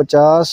50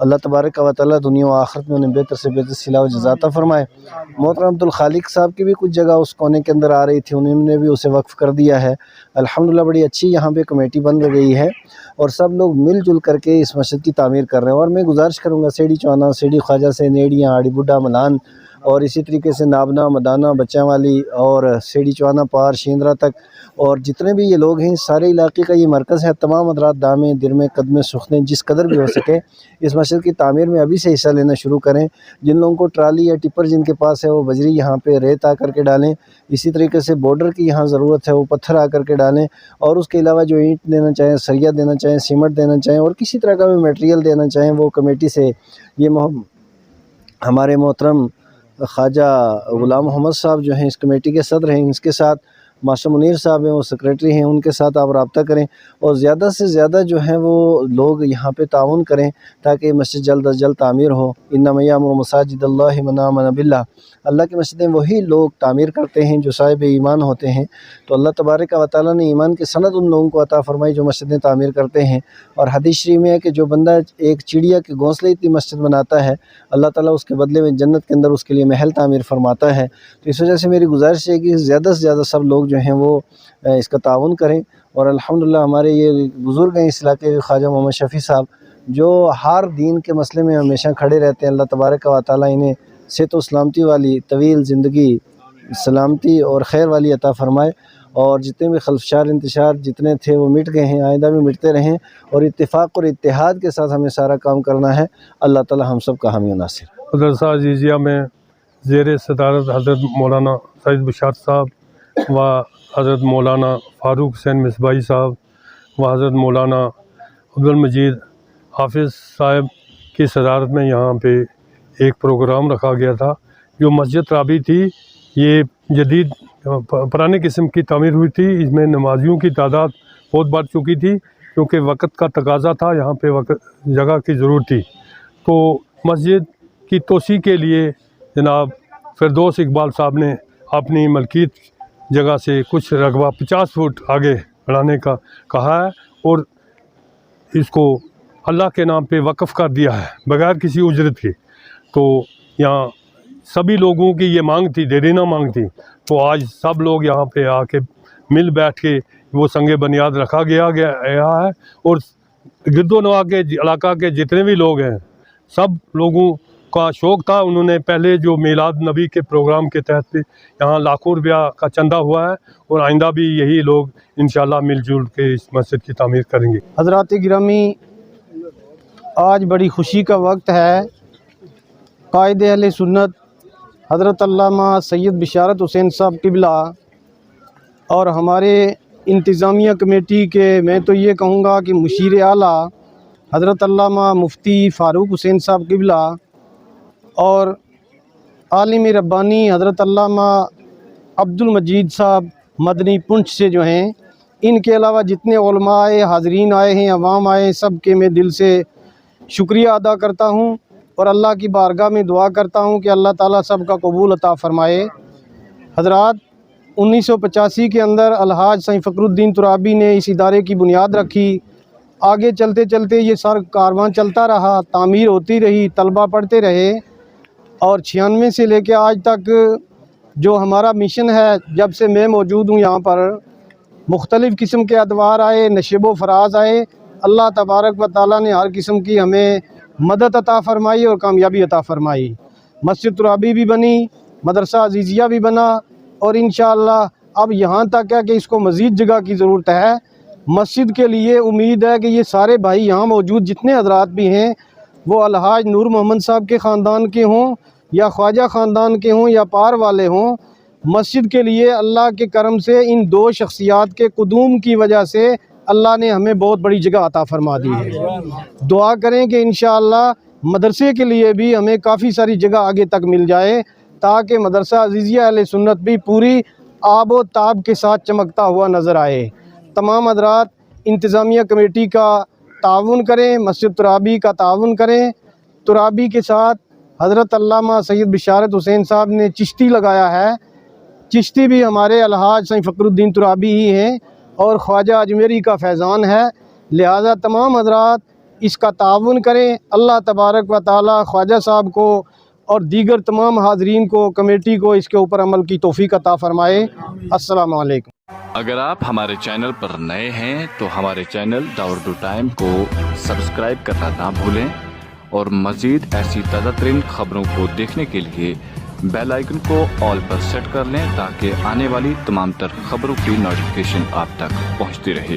اللہ تبارک و تعالیٰ دنیا و آخرت میں انہیں بہتر سے بہتر صلاح و جزا عطا فرمائے۔ محترم عبدالخالق صاحب کی بھی کچھ جگہ اس کونے کے اندر آ رہی تھی، انہوں نے بھی اسے وقف کر دیا ہے۔ الحمدللہ بڑی اچھی یہاں پہ کمیٹی بن گئی ہے اور سب لوگ مل جل کر کے اس مسجد کی تعمیر کر رہے ہیں۔ اور میں گزارش کروں گا سیڑھی چوانا، سیڑھی خواجہ سے نیڑیاں، آڑی بڈھا ملان، اور اسی طریقے سے نابنا، مدانہ، بچیاں والی اور سیڑھی چوانا پار شیندرہ تک، اور جتنے بھی یہ لوگ ہیں سارے علاقے کا یہ مرکز ہے۔ تمام حضرات دامیں درمیں قدمیں سخنیں جس قدر بھی ہو سکے اس مسجد کی تعمیر میں ابھی سے حصہ لینا شروع کریں۔ جن لوگوں کو ٹرالی یا ٹپر جن کے پاس ہے وہ بجری یہاں پہ ریت آ کر کے ڈالیں، اسی طریقے سے بارڈر کی یہاں ضرورت ہے وہ پتھر آ کر کے ڈالیں، اور اس کے علاوہ جو اینٹ دینا چاہیں، سریا دینا چاہیں، سیمنٹ دینا چاہیں اور کسی طرح کا بھی میٹیریل دینا چاہیں وہ کمیٹی سے یہ ہمارے محترم خواجہ غلام محمد صاحب جو ہیں اس کمیٹی کے صدر ہیں، اس کے ساتھ ماسٹر منیر صاحب ہیں وہ سیکریٹری ہیں، ان کے ساتھ آپ رابطہ کریں اور زیادہ سے زیادہ جو ہیں وہ لوگ یہاں پہ تعاون کریں تاکہ مسجد جلد از جلد تعمیر ہو۔ انما یعمر مساجد اللہ من آمن باللہ، اللہ کی مسجدیں وہی لوگ تعمیر کرتے ہیں جو صاحب ایمان ہوتے ہیں۔ تو اللہ تبارک و تعالیٰ نے ایمان کی سند ان لوگوں کو عطا فرمائی جو مسجدیں تعمیر کرتے ہیں، اور حدیث شریف میں ہے کہ جو بندہ ایک چڑیا کے گھونسلے اتنی مسجد بناتا ہے اللہ تعالیٰ اس کے بدلے میں جنت کے اندر اس کے لیے محل تعمیر فرماتا ہے۔ تو اس وجہ سے میری گزارش ہے کہ زیادہ سے زیادہ سب لوگ جو ہیں وہ اس کا تعاون کریں، اور الحمدللہ ہمارے یہ بزرگ ہیں اس علاقے کے خواجہ محمد شفیع صاحب جو ہر دین کے مسئلے میں ہمیشہ کھڑے رہتے ہیں، اللہ تبارک و تعالیٰ انہیں صحت و سلامتی والی طویل زندگی، سلامتی اور خیر والی عطا فرمائے، اور جتنے بھی خلفشار انتشار جتنے تھے وہ مٹ گئے ہیں، آئندہ بھی مٹتے رہیں، اور اتفاق اور اتحاد کے ساتھ ہمیں سارا کام کرنا ہے۔ اللہ تعالیٰ ہم سب کا حامی و ناصر۔ مدرسہ عزیزیہ میں زیر صدارت حضرت مولانا سعید بشارت صاحب و حضرت مولانا فاروق حسین مصباحی صاحب و حضرت مولانا عبدالمجید حافظ صاحب کی صدارت میں یہاں پہ ایک پروگرام رکھا گیا تھا۔ جو مسجد ترابی تھی یہ جدید پرانے قسم کی تعمیر ہوئی تھی، اس میں نمازیوں کی تعداد بہت بڑھ چکی تھی کیونکہ وقت کا تقاضا تھا، یہاں پہ جگہ کی ضرورت تھی۔ تو مسجد کی توسیع کے لیے جناب فردوس اقبال صاحب نے اپنی ملکیت جگہ سے کچھ رقبہ 50 فٹ آگے بڑھانے کا کہا ہے اور اس کو اللہ کے نام پہ وقف کر دیا ہے بغیر کسی اجرت کے۔ تو یہاں سبھی لوگوں کی یہ مانگ تھی، دیرینہ مانگ تھی، تو آج سب لوگ یہاں پہ آ کے مل بیٹھ کے وہ سنگ بنیاد رکھا گیا ہے، اور گرد و نواح کے علاقہ کے جتنے بھی لوگ ہیں سب لوگوں کا شوق تھا، انہوں نے پہلے جو میلاد نبی کے پروگرام کے تحت یہاں لاکھوں روپیہ کا چندہ ہوا ہے، اور آئندہ بھی یہی لوگ انشاءاللہ مل جل کے اس مسجد کی تعمیر کریں گے۔ حضرات گرامی، آج بڑی خوشی کا وقت ہے۔ قائد اہل سنت حضرت علامہ سید بشارت حسین صاحب قبلہ اور ہمارے انتظامیہ کمیٹی کے میں تو یہ کہوں گا کہ مشیر اعلیٰ حضرت علامہ مفتی فاروق حسین صاحب قبلہ اور عالم ربانی حضرت علامہ عبدالمجید صاحب مدنی پنچ سے جو ہیں، ان کے علاوہ جتنے علماء آئے، حاضرین آئے ہیں، عوام آئے ہیں، سب کے میں دل سے شکریہ ادا کرتا ہوں اور اللہ کی بارگاہ میں دعا کرتا ہوں کہ اللہ تعالیٰ سب کا قبول عطا فرمائے۔ حضرات، 1985 کے اندر الحاج سائیں فخر الدین ترابی نے اس ادارے کی بنیاد رکھی، آگے چلتے چلتے یہ سارا کارواں چلتا رہا، تعمیر ہوتی رہی، طلبہ پڑھتے رہے، اور 96 سے لے کے آج تک جو ہمارا مشن ہے، جب سے میں موجود ہوں یہاں پر، مختلف قسم کے ادوار آئے، نشیب و فراز آئے، اللہ تبارک و تعالیٰ نے ہر قسم کی ہمیں مدد عطا فرمائی اور کامیابی عطا فرمائی۔ مسجد ترابی بھی بنی، مدرسہ عزیزیہ بھی بنا، اور انشاءاللہ اب یہاں تک ہے کہ اس کو مزید جگہ کی ضرورت ہے۔ مسجد کے لیے امید ہے کہ یہ سارے بھائی یہاں موجود جتنے حضرات بھی ہیں وہ الحاج نور محمد صاحب کے خاندان کے ہوں یا خواجہ خاندان کے ہوں یا پار والے ہوں، مسجد کے لیے اللہ کے کرم سے ان دو شخصیات کے قدوم کی وجہ سے اللہ نے ہمیں بہت بڑی جگہ عطا فرما دی ہے۔ دعا کریں کہ انشاءاللہ مدرسے کے لیے بھی ہمیں کافی ساری جگہ آگے تک مل جائے تاکہ مدرسہ عزیزیہ اہل سنت بھی پوری آب و تاب کے ساتھ چمکتا ہوا نظر آئے۔ تمام حضرات انتظامیہ کمیٹی کا تعاون کریں، مسجد ترابی کا تعاون کریں۔ ترابی کے ساتھ حضرت علامہ سید بشارت حسین صاحب نے چشتی لگایا ہے، چشتی بھی ہمارے الحاج سائیں فخر الدین ترابی ہی ہیں اور خواجہ اجمیری کا فیضان ہے، لہذا تمام حضرات اس کا تعاون کریں۔ اللہ تبارک و تعالی خواجہ صاحب کو اور دیگر تمام حاضرین کو، کمیٹی کو اس کے اوپر عمل کی توفیق عطا فرمائے۔ السلام علیکم۔ اگر آپ ہمارے چینل پر نئے ہیں تو ہمارے چینل دا اردو ٹائم کو سبسکرائب کرنا نہ بھولیں، اور مزید ایسی تازہ ترین خبروں کو دیکھنے کے لیے بیل آئیکن کو آل پر سیٹ کر لیں تاکہ آنے والی تمام تر خبروں کی نوٹیفیکیشن آپ تک پہنچتی رہے۔